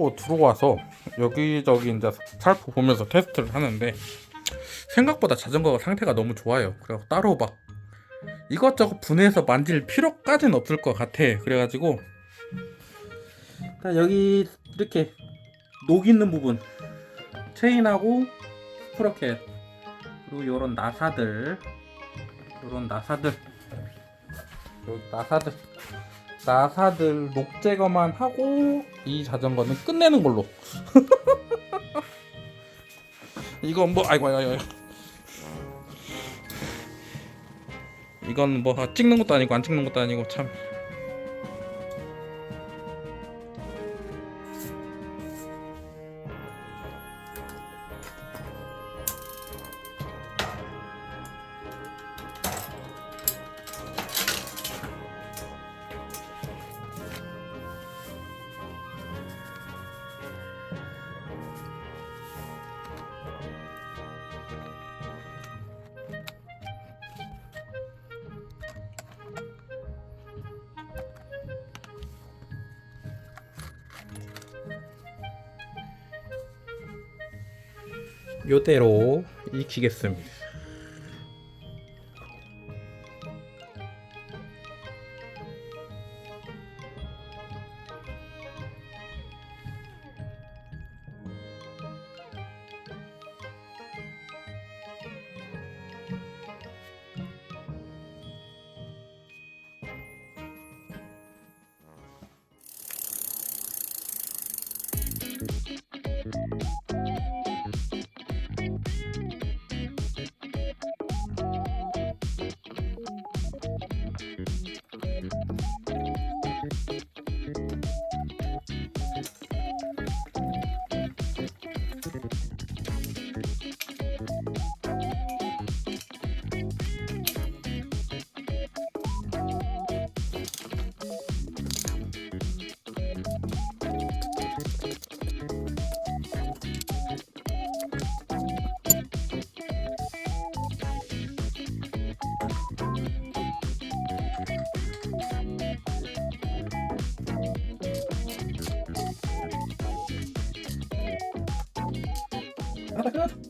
하고 들어와서 여기저기 이제 살펴보면서 테스트를 하는데 생각보다 자전거 상태가 너무 좋아요. 그래서 따로 막 이것저것 분해해서 만질 필요까지는 없을 것 같아. 그래가지고 여기 이렇게 녹 있는 부분 체인하고 스프로켓 그리고 요런 나사들 여기 나사들 녹 제거만 하고 이 자전거는 끝내는 걸로. 이건 뭐 아이고 이건 뭐 찍는 것도 아니고 안 찍는 것도 아니고 참. 요대로 익히겠습니다. 하나 끝.